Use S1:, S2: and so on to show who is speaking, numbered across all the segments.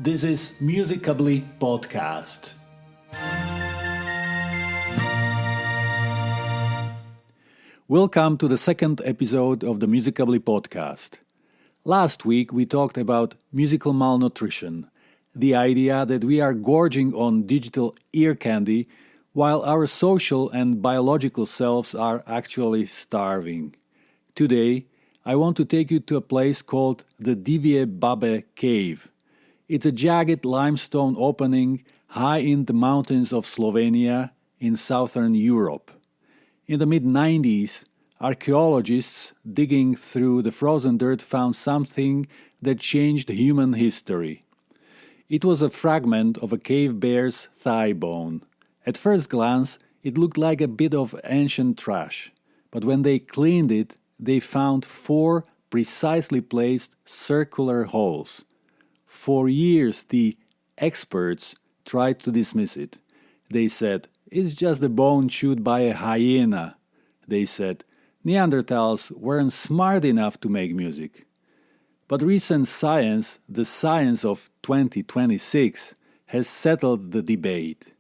S1: This is Musicably podcast. Welcome to the second episode of the Musicably podcast. Last week we talked about musical malnutrition, the idea that we are gorging on digital ear candy while our social and biological selves are actually starving. Today, I want to take you to a place called the Divje Babe Cave. It's a jagged limestone opening high in the mountains of Slovenia in southern Europe. In the mid-90s, archaeologists digging through the frozen dirt found something that changed human history. It was a fragment of a cave bear's thigh bone. At first glance, it looked like a bit of ancient trash, but when they cleaned it, they found 4 precisely placed circular holes. For years, the experts tried to dismiss it. They said, it's just a bone chewed by a hyena. They said, Neanderthals weren't smart enough to make music. But recent science, the science of 2026, has settled the debate.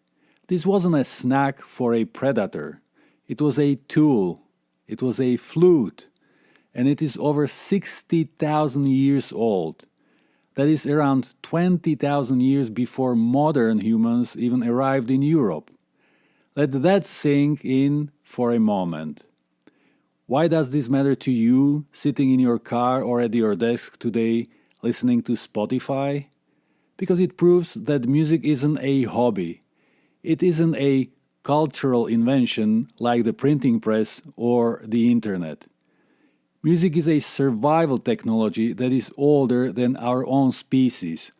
S1: This wasn't a snack for a predator. It was a tool. It was a flute. And it is over 60,000 years old. That is around 20,000 years before modern humans even arrived in Europe. Let that sink in for a moment. Why does this matter to you, sitting in your car or at your desk today, listening to Spotify? Because it proves that music isn't a hobby. It isn't a cultural invention like the printing press or the internet. Music is a survival technology that is older than our own species,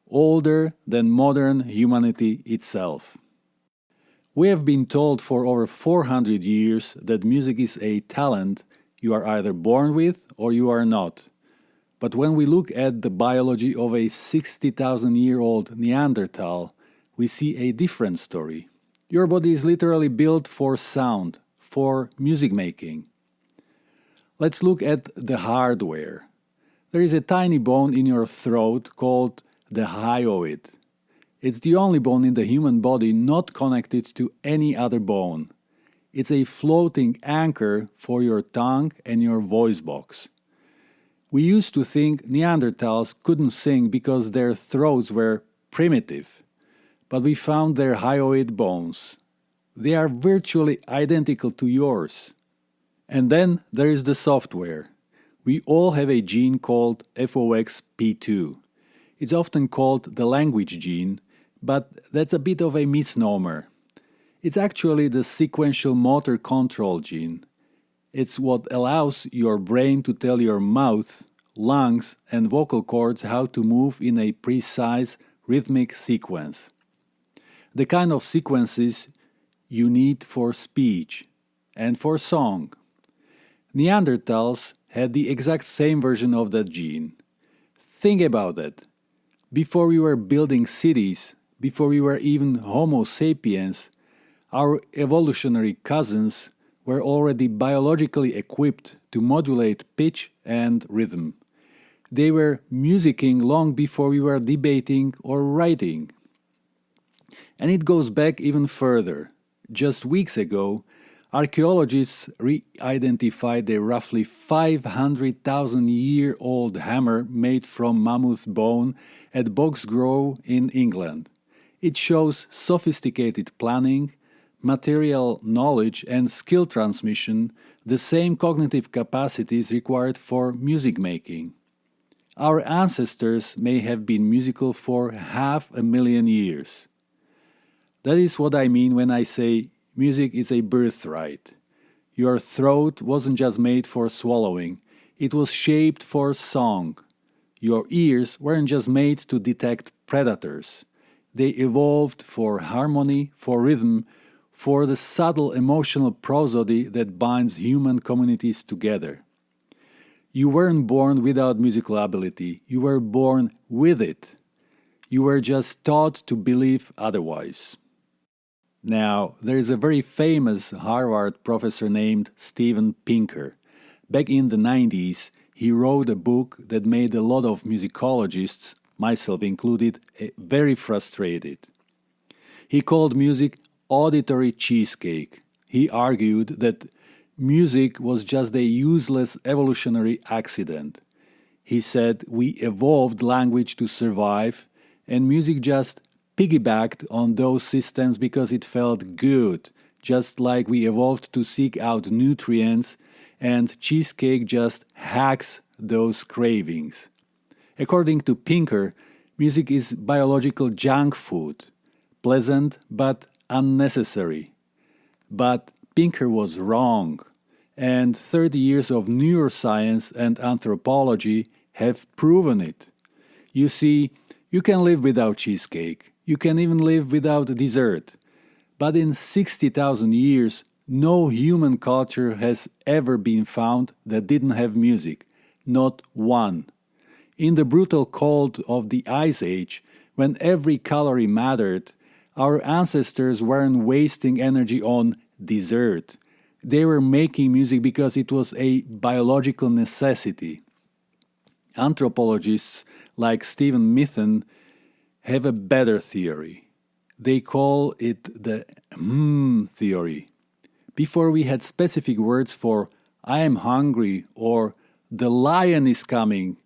S1: older than modern humanity itself. We have been told for over 400 years that music is a talent you are either born with or you are not. But when we look at the biology of a 60,000-year-old Neanderthal, we see a different story. Your body is literally built for sound, for music making. Let's look at the hardware. There is a tiny bone in your throat called the hyoid. It's the only bone in the human body not connected to any other bone. It's a floating anchor for your tongue and your voice box. We used to think Neanderthals couldn't sing because their throats were primitive, but we found their hyoid bones. They are virtually identical to yours. And then there is the software. We all have a gene called FOXP2. It's often called the language gene, but that's a bit of a misnomer. It's actually the sequential motor control gene. It's what allows your brain to tell your mouth, lungs, and vocal cords how to move in a precise rhythmic sequence. The kind of sequences you need for speech and for song. Neanderthals had the exact same version of that gene. Think about it. Before we were building cities, before we were even Homo sapiens, our evolutionary cousins were already biologically equipped to modulate pitch and rhythm. They were musicking long before we were debating or writing. And it goes back even further. Just weeks ago, archaeologists re-identified a roughly 500,000-year-old hammer made from mammoth bone at Bogsgrove in England. It shows sophisticated planning, material knowledge and skill transmission, the same cognitive capacities required for music making. Our ancestors may have been musical for 500,000 years. That is what I mean when I say music is a birthright. Your throat wasn't just made for swallowing, it was shaped for song. Your ears weren't just made to detect predators. They evolved for harmony, for rhythm, for the subtle emotional prosody that binds human communities together. You weren't born without musical ability, you were born with it. You were just taught to believe otherwise. Now, there is a very famous Harvard professor named Steven Pinker. Back in the 90s, he wrote a book that made a lot of musicologists myself included, very frustrated. He called music auditory cheesecake. He argued that music was just a useless evolutionary accident. He said we evolved language to survive, and music just piggybacked on those systems because it felt good, just like we evolved to seek out nutrients, and cheesecake just hacks those cravings. According to Pinker, music is biological junk food, pleasant but unnecessary. But Pinker was wrong, and 30 years of neuroscience and anthropology have proven it. You see, you can live without cheesecake, you can even live without dessert, but in 60,000 years, no human culture has ever been found that didn't have music, not one. In the brutal cold of the Ice Age, when every calorie mattered, our ancestors weren't wasting energy on dessert. They were making music because it was a biological necessity. Anthropologists like Stephen Mithen have a better theory. They call it the theory. Before we had specific words for I am hungry or the lion is coming,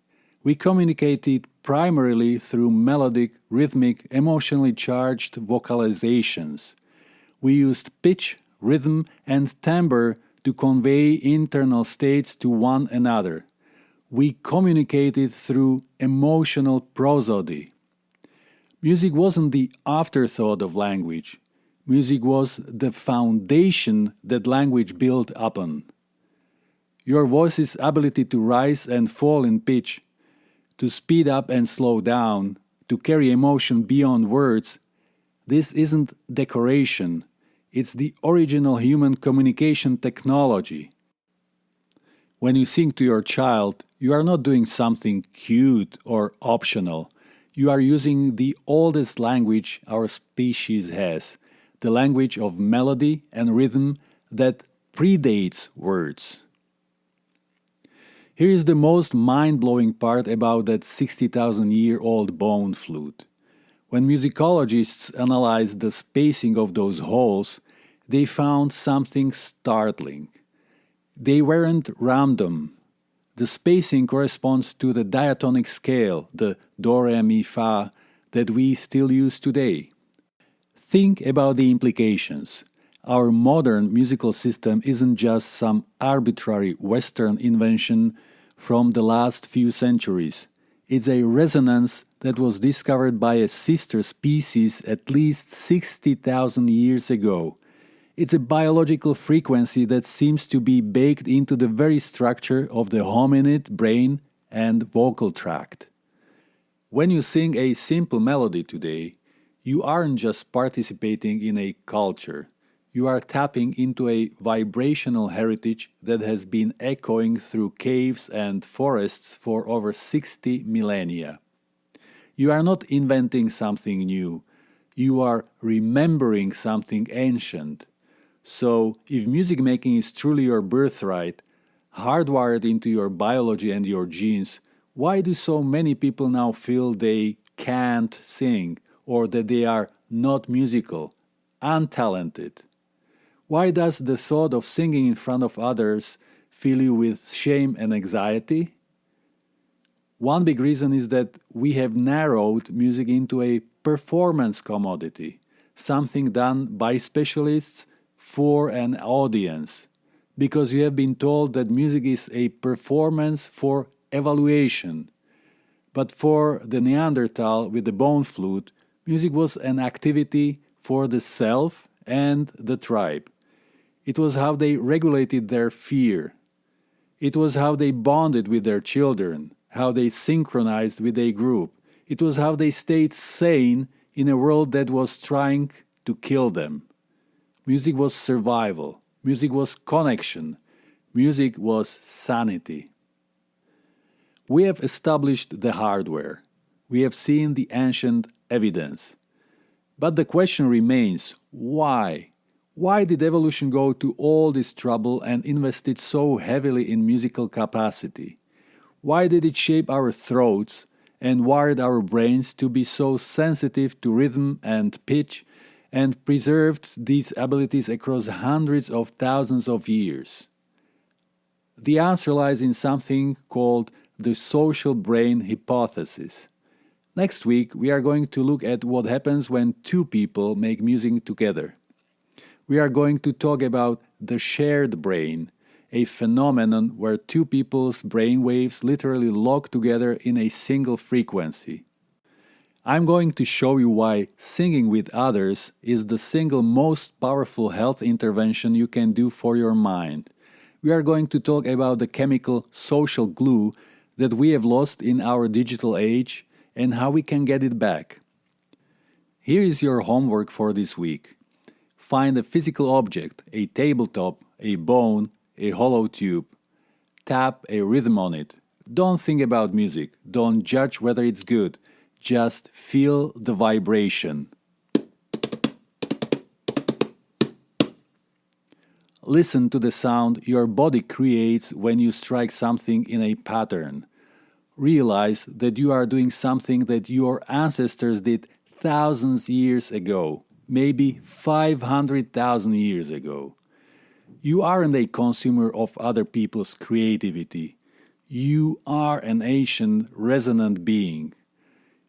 S1: we communicated primarily through melodic, rhythmic, emotionally charged vocalizations. We used pitch, rhythm, and timbre to convey internal states to one another. We communicated through emotional prosody. Music wasn't the afterthought of language. Music was the foundation that language built upon. Your voice's ability to rise and fall in pitch, to speed up and slow down, to carry emotion beyond words, this isn't decoration. It's the original human communication technology. When you sing to your child, you are not doing something cute or optional. You are using the oldest language our species has, the language of melody and rhythm that predates words. Here is the most mind-blowing part about that 60,000-year-old bone flute. When musicologists analyzed the spacing of those holes, they found something startling. They weren't random. The spacing corresponds to the diatonic scale, the do, re, mi, fa, that we still use today. Think about the implications. Our modern musical system isn't just some arbitrary Western invention from the last few centuries. It's a resonance that was discovered by a sister species at least 60,000 years ago. It's a biological frequency that seems to be baked into the very structure of the hominid brain and vocal tract. When you sing a simple melody today, you aren't just participating in a culture. You are tapping into a vibrational heritage that has been echoing through caves and forests for over 60 millennia. You are not inventing something new. You are remembering something ancient. So, if music making is truly your birthright, hardwired into your biology and your genes, why do so many people now feel they can't sing or that they are not musical, untalented? Why does the thought of singing in front of others fill you with shame and anxiety? One big reason is that we have narrowed music into a performance commodity, something done by specialists for an audience, because you have been told that music is a performance for evaluation. But for the Neanderthal with the bone flute, music was an activity for the self and the tribe. It was how they regulated their fear. It was how they bonded with their children, how they synchronized with a group. It was how they stayed sane in a world that was trying to kill them. Music was survival. Music was connection. Music was sanity. We have established the hardware. We have seen the ancient evidence. But the question remains, why? Why did evolution go to all this trouble and invest it so heavily in musical capacity? Why did it shape our throats and wired our brains to be so sensitive to rhythm and pitch, and preserved these abilities across hundreds of thousands of years? The answer lies in something called the social brain hypothesis. Next week, we are going to look at what happens when two people make music together. We are going to talk about the shared brain, a phenomenon where two people's brain waves literally lock together in a single frequency. I'm going to show you why singing with others is the single most powerful health intervention you can do for your mind. We are going to talk about the chemical social glue that we have lost in our digital age and how we can get it back. Here is your homework for this week. Find a physical object, a tabletop, a bone, a hollow tube. Tap a rhythm on it. Don't think about music. Don't judge whether it's good. Just feel the vibration. Listen to the sound your body creates when you strike something in a pattern. Realize that you are doing something that your ancestors did thousands of years ago, maybe 500,000 years ago. You aren't a consumer of other people's creativity. You are an ancient, resonant being.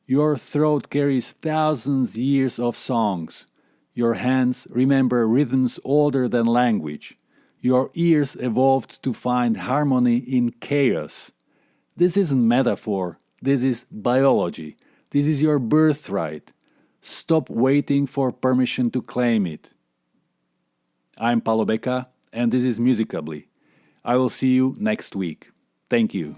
S1: Your throat carries thousands of years of songs. Your hands remember rhythms older than language. Your ears evolved to find harmony in chaos. This isn't metaphor. This is biology. This is your birthright. Stop waiting for permission to claim it. I'm Paulo Becca, and this is Musicably. I will see you next week. Thank you.